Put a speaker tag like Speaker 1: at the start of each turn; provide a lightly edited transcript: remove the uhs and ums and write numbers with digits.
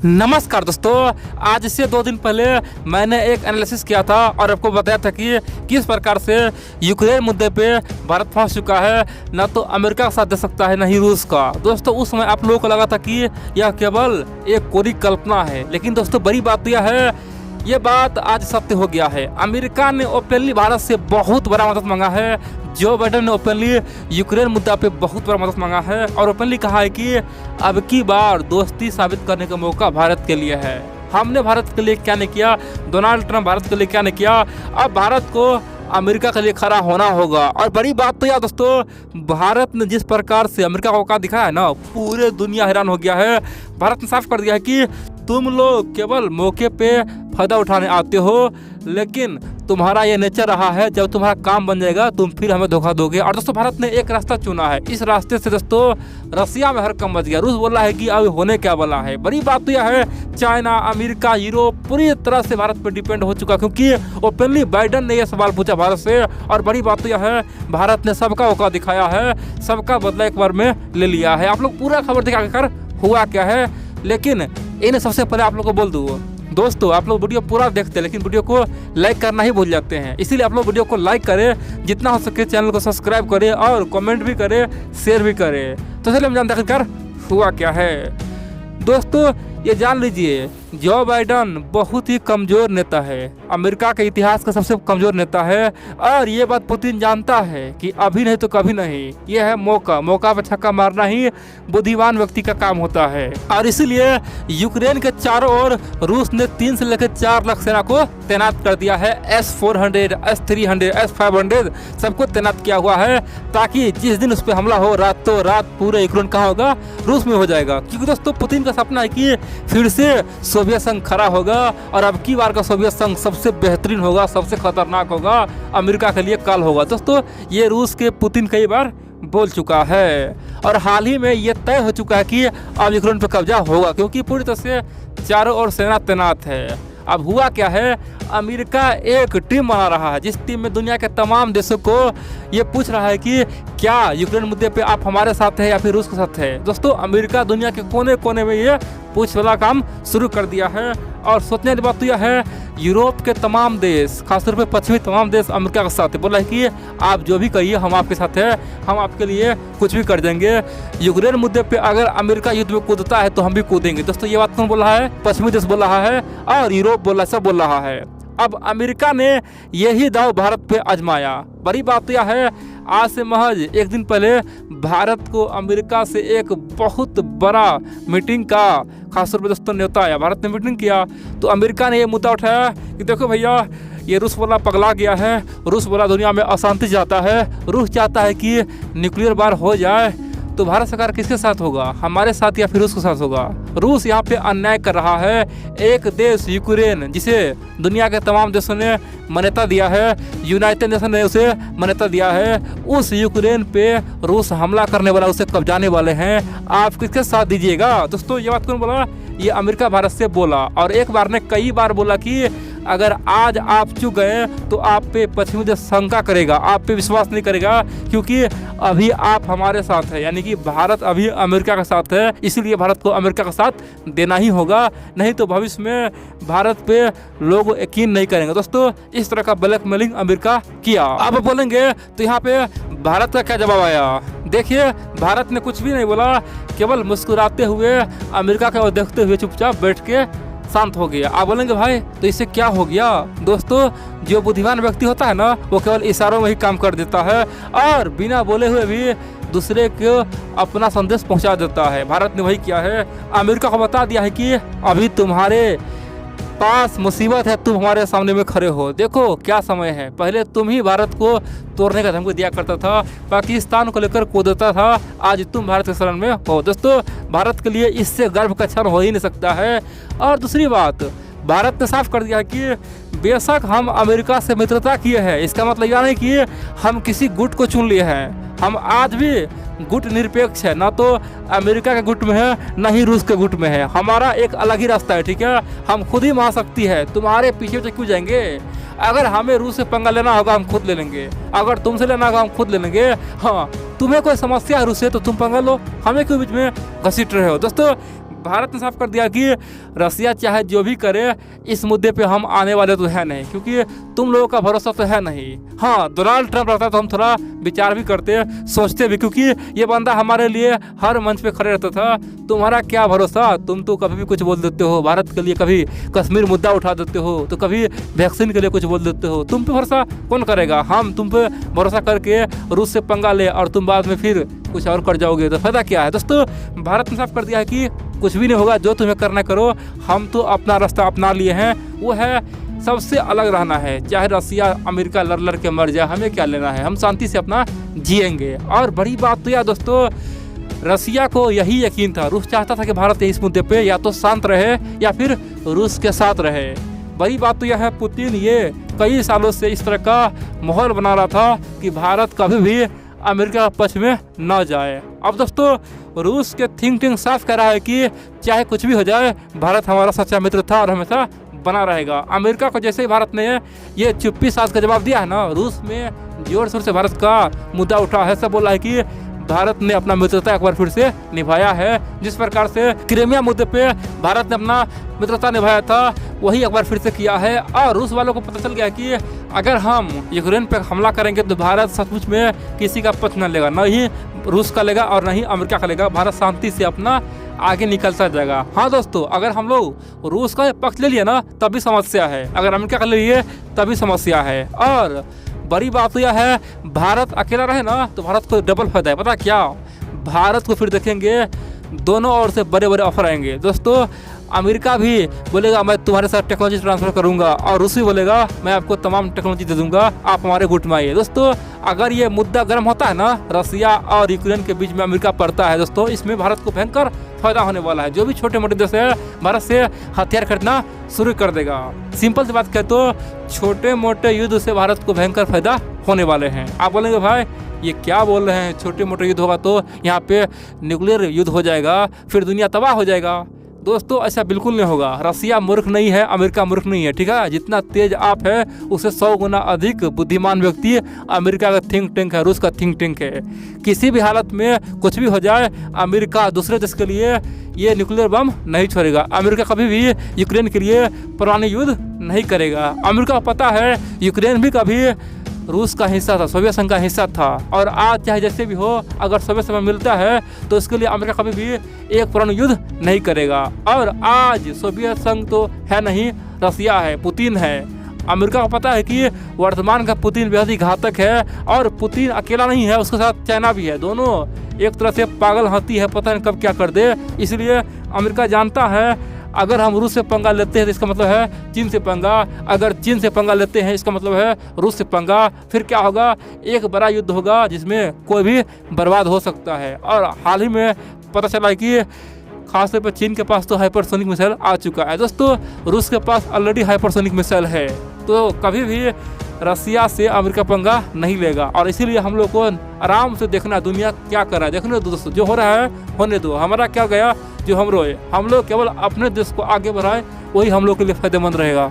Speaker 1: नमस्कार दोस्तों, आज से 2 दिन पहले मैंने एक एनालिसिस किया था और आपको बताया था कि किस प्रकार से यूक्रेन मुद्दे पे भारत फंस चुका है। ना तो अमेरिका का साथ दे सकता है, ना ही रूस का। दोस्तों उस समय आप लोगों को लगा था कि यह केवल एक कोरी कल्पना है, लेकिन दोस्तों बड़ी बात यह है, ये बात आज सत्य हो गया है। अमेरिका ने ओपनली भारत से बहुत बड़ा मदद मांगा है। जो बाइडेन ने ओपनली यूक्रेन मुद्दा पे बहुत बड़ा मदद मांगा है और ओपनली कहा है कि अब की बार दोस्ती साबित करने का मौका भारत के लिए है। हमने भारत के लिए क्या नहीं किया, डोनाल्ड ट्रंप भारत के लिए क्या नहीं किया, अब भारत को अमेरिका के लिए खड़ा होना होगा। और बड़ी बात तो यार दोस्तों, भारत ने जिस प्रकार से अमेरिका को औकात दिखाया है ना, पूरे दुनिया हैरान हो गया है। भारत ने साफ कर दिया है कि तुम लोग केवल मौके पे फायदा उठाने आते हो, लेकिन तुम्हारा ये नेचर रहा है, जब तुम्हारा काम बन जाएगा तुम फिर हमें धोखा दोगे। और दोस्तों भारत ने एक रास्ता चुना है, इस रास्ते से दोस्तों रसिया में हड़कंप मच गया। रूस बोला है कि अब होने क्या वाला है। बड़ी बात तो यह है, चाइना, अमेरिका, यूरोप पूरी तरह से भारत पर डिपेंड हो चुका, क्योंकि ओपनली बाइडेन ने यह सवाल पूछा भारत से। और बड़ी बात तो यह है, भारत ने सबका औकात दिखाया है, सबका बदला एक बार में ले लिया है। आप लोग पूरा खबर दिखा कर हुआ क्या है, लेकिन इन्हें सबसे पहले आप लोग को बोल दूँ दोस्तों, आप लोग वीडियो पूरा देखते हैं लेकिन वीडियो को लाइक करना ही भूल जाते हैं। इसीलिए आप लोग वीडियो को लाइक करें, जितना हो सके चैनल को सब्सक्राइब करें और कमेंट भी करें, शेयर भी करें। तो चलिए हम जानते हैं हुआ क्या है। दोस्तों ये जान लीजिए, जो बाइडेन बहुत ही कमज़ोर नेता है, अमेरिका के इतिहास का सबसे कमज़ोर नेता है। और ये बात पुतिन जानता है कि अभी नहीं तो कभी नहीं, यह है मौका, मौका पर छक्का मारना ही बुद्धिमान व्यक्ति का काम होता है। और इसीलिए यूक्रेन के चारों ओर रूस ने 3 से लेकर 4 लाख सेना को तैनात कर दिया है। S-400, S-300, S-500 सबको तैनात किया हुआ है, ताकि जिस दिन उस पर हमला हो, रातों रात पूरे यूक्रेन कहाँ होगा, रूस में हो जाएगा। क्योंकि दोस्तों पुतिन का सपना है कि फिर से सोवियत संघ खड़ा होगा, और अब की बार का सोवियत संघ सबसे बेहतरीन होगा, सबसे खतरनाक होगा, अमेरिका के लिए काल होगा। दोस्तों ये रूस के पुतिन कई बार बोल चुका है और हाल ही में ये तय हो चुका है कि अब यूक्रेन पर कब्जा होगा, क्योंकि पूरी तरह से चारों ओर सेना तैनात है। अब हुआ क्या है, अमेरिका एक टीम बना रहा है, जिस टीम में दुनिया के तमाम देशों को ये पूछ रहा है कि क्या यूक्रेन मुद्दे पे आप हमारे साथ हैं या फिर रूस के साथ है। दोस्तों अमेरिका दुनिया के कोने कोने में ये पूछ वाला काम शुरू कर दिया है। और सोचने वाली बात तो यह है, यूरोप के तमाम देश, खासतौर पे पश्चिमी तमाम देश अमेरिका के साथ है। बोला है कि आप जो भी कहिए हम आपके साथ हैं, हम आपके लिए कुछ भी कर देंगे। यूक्रेन मुद्दे पे अगर अमेरिका युद्ध में कूदता है तो हम भी कूदेंगे। दोस्तों ये बात कौन बोल रहा है, पश्चिमी देश बोल रहा है और यूरोप बोल रहा है, सब बोल रहा है। अब अमेरिका ने यही दाव भारत पे आजमाया। बड़ी बात यह है, आज से महज 1 दिन पहले भारत को अमेरिका से एक बहुत बड़ा मीटिंग का खासतौर पर दोस्तों न्योता आया। भारत ने मीटिंग किया तो अमेरिका ने ये मुद्दा उठाया कि देखो भैया, ये रूस वाला पगला गया है, रूस वाला दुनिया में अशांति चाहता है, रूस चाहता है कि न्यूक्लियर वार हो जाए, तो भारत सरकार किसके साथ होगा, हमारे साथ या फिर रूस के साथ होगा। रूस यहाँ पे अन्याय कर रहा है। एक देश यूक्रेन, जिसे दुनिया के तमाम देशों ने मान्यता दिया है, यूनाइटेड नेशन ने उसे मान्यता दिया है, उस यूक्रेन पे रूस हमला करने वाला, उसे कब्जाने वाले हैं। आप किसके साथ दीजिएगा। दोस्तों ये बात कौन बोला, ये अमेरिका भारत से बोला। और एक बार ने कई बार बोला कि अगर आज आप चूक गए तो आप पे पश्चिमी देश शंका करेगा, आप पे विश्वास नहीं करेगा, क्योंकि अभी आप हमारे साथ है, यानी कि भारत अभी अमेरिका के साथ है। इसीलिए भारत को अमेरिका का साथ देना ही होगा, नहीं तो भविष्य में भारत पे लोग यकीन नहीं करेंगे। दोस्तों इस तरह का ब्लैकमेलिंग अमेरिका किया। अब बोलेंगे तो यहाँ पे भारत का क्या जवाब आया। देखिए भारत ने कुछ भी नहीं बोला, केवल मुस्कुराते हुए अमेरिका का देखते हुए चुपचाप बैठ के शांत हो गया। आप बोलेंगे भाई तो इससे क्या हो गया। दोस्तों जो बुद्धिमान व्यक्ति होता है ना, वो केवल इशारों में ही काम कर देता है और बिना बोले हुए भी दूसरे को अपना संदेश पहुंचा देता है। भारत ने वही किया है, अमेरिका को बता दिया है कि अभी तुम्हारे पास मुसीबत है, तुम हमारे सामने में खड़े हो, देखो क्या समय है। पहले तुम ही भारत को तोड़ने का धमकी दिया करता था, पाकिस्तान को लेकर कूदता था, आज तुम भारत के शरण में हो। दोस्तों भारत के लिए इससे गर्व का क्षण हो ही नहीं सकता है। और दूसरी बात, भारत ने साफ कर दिया है कि बेशक हम अमेरिका से मित्रता किए हैं, इसका मतलब यह नहीं कि हम किसी गुट को चुन लिए हैं। हम आज भी गुट निरपेक्ष है, ना तो अमेरिका के गुट में है ना ही रूस के गुट में है। हमारा एक अलग ही रास्ता है, ठीक है। हम खुद ही महाशक्ति है, तुम्हारे पीछे तो क्यों जाएंगे। अगर हमें रूस से पंगा लेना होगा हम खुद ले लेंगे, अगर तुमसे लेना होगा हम खुद ले लेंगे। हाँ तुम्हें कोई समस्या है रूस से तो तुम पंगा लो, हमें क्यों बीच में घसीट रहे हो। दोस्तों भारत ने साफ कर दिया कि रसिया चाहे जो भी करे इस मुद्दे पे हम आने वाले तो है नहीं, क्योंकि तुम लोगों का भरोसा तो है नहीं। हाँ, डोनाल्ड ट्रंप रहता तो हम थोड़ा विचार भी करते, सोचते भी, क्योंकि ये बंदा हमारे लिए हर मंच पे खड़े रहता था। तुम्हारा क्या भरोसा, तुम तो कभी भी कुछ बोल देते हो भारत के लिए, कभी कश्मीर मुद्दा उठा देते हो, तो कभी वैक्सीन के लिए कुछ बोल देते हो। तुम पे भरोसा कौन करेगा? हम तुम पे भरोसा करके रूस से पंगा ले और तुम बाद में फिर कुछ और कर जाओगे तो फायदा क्या है? दोस्तों, भारत ने साफ कर दिया है कि कुछ भी नहीं होगा, जो तुम्हें करना करो, हम तो अपना रास्ता अपना लिए हैं, वो है सबसे अलग रहना है। चाहे रसिया अमेरिका लड़ लड़ के मर जाए, हमें क्या लेना है, हम शांति से अपना जिएंगे। और बड़ी बात तो यह दोस्तों, रसिया को यही यकीन था, रूस चाहता था कि भारत इस मुद्दे पे या तो शांत रहे या फिर रूस के साथ रहे। बड़ी बात तो यह है, पुतिन ये कई सालों से इस तरह का माहौल बना रहा था कि भारत कभी भी अमेरिका के पक्ष में न जाए। अब दोस्तों, रूस के थिंक टैंक साफ कह रहा है कि चाहे कुछ भी हो जाए, भारत हमारा सच्चा मित्र था और हमेशा बना रहेगा। अमेरिका को जैसे ही भारत ने ये चुप्पी साध का जवाब दिया है ना, रूस में जोर शोर से भारत का मुद्दा उठा है। सब बोला है कि भारत ने अपना मित्रता एक बार फिर से निभाया है। जिस प्रकार से क्रीमिया मुद्दे पे भारत ने अपना मित्रता निभाया था, वही एक बार फिर से किया है। और रूस वालों को पता चल गया कि अगर हम यूक्रेन पर हमला करेंगे तो भारत सचमुच में किसी का पक्ष न लेगा, न ही रूस का लेगा और न ही अमेरिका का लेगा। भारत शांति से अपना आगे निकलता जाएगा। हाँ दोस्तों, अगर हम लोग रूस का पक्ष ले लिए ना तभी समस्या है, अगर अमेरिका का ले लिए तभी समस्या है। और बड़ी बात तो यह है, भारत अकेला रहे ना तो भारत को डबल फायदा है। पता क्या, भारत को फिर देखेंगे दोनों ओर से बड़े बड़े ऑफर आएंगे। दोस्तों, अमेरिका भी बोलेगा मैं तुम्हारे साथ टेक्नोलॉजी ट्रांसफर करूंगा, और रूस भी बोलेगा मैं आपको तमाम टेक्नोलॉजी दे दूंगा, आप हमारे गुट में आइए। दोस्तों, अगर ये मुद्दा गर्म होता है ना, रसिया और यूक्रेन के बीच में अमेरिका पड़ता है दोस्तों, इसमें भारत को भयंकर फायदा होने वाला है। जो भी छोटे मोटे देश है भारत से हथियार खरीदना शुरू कर देगा। सिंपल सी बात कहे तो छोटे मोटे युद्ध से भारत को भयंकर फायदा होने वाले हैं। आप बोलेंगे भाई ये क्या बोल रहे हैं, छोटे मोटे युद्ध होगा तो यहाँ पे न्यूक्लियर युद्ध हो जाएगा, फिर दुनिया तबाह हो जाएगा। दोस्तों, ऐसा बिल्कुल नहीं होगा। रसिया मूर्ख नहीं है, अमेरिका मूर्ख नहीं है, ठीक है। जितना तेज आप है उससे 100 गुना अधिक बुद्धिमान व्यक्ति अमेरिका का थिंक टैंक है, रूस का थिंक टैंक है। किसी भी हालत में कुछ भी हो जाए, अमेरिका दूसरे देश के लिए ये न्यूक्लियर बम नहीं छोड़ेगा। अमेरिका कभी भी यूक्रेन के लिए परमाणु युद्ध नहीं करेगा। अमेरिका को पता है यूक्रेन भी कभी रूस का हिस्सा था, सोवियत संघ का हिस्सा था, और आज चाहे जैसे भी हो, अगर सोवियत संघ मिलता है तो इसके लिए अमेरिका कभी भी एक परमाणु युद्ध नहीं करेगा। और आज सोवियत संघ तो है नहीं, रसिया है, पुतिन है। अमेरिका को पता है कि वर्तमान का पुतिन बेहद ही घातक है, और पुतिन अकेला नहीं है, उसके साथ चाइना भी है। दोनों एक तरह से पागल हाथी है, पता नहीं कब क्या कर दे। इसलिए अमेरिका जानता है अगर हम रूस से पंगा लेते हैं तो इसका मतलब है चीन से पंगा, अगर चीन से पंगा लेते हैं इसका मतलब है रूस से पंगा। फिर क्या होगा, एक बड़ा युद्ध होगा जिसमें कोई भी बर्बाद हो सकता है। और हाल ही में पता चला है कि खासतौर पर चीन के पास तो हाइपरसोनिक मिसाइल आ चुका है। दोस्तों, रूस के पास ऑलरेडी हाइपरसोनिक मिसाइल है, तो कभी भी रसिया से अमेरिका पंगा नहीं लेगा। और इसीलिए हम लोग को आराम से देखना दुनिया क्या कर रहा है, देखने दो दोस्तों, जो हो रहा है होने दो। हमारा क्या गया जो हम रोए, हम लोग केवल अपने देश को आगे बढ़ाए, वही हम लोग के लिए फायदेमंद रहेगा।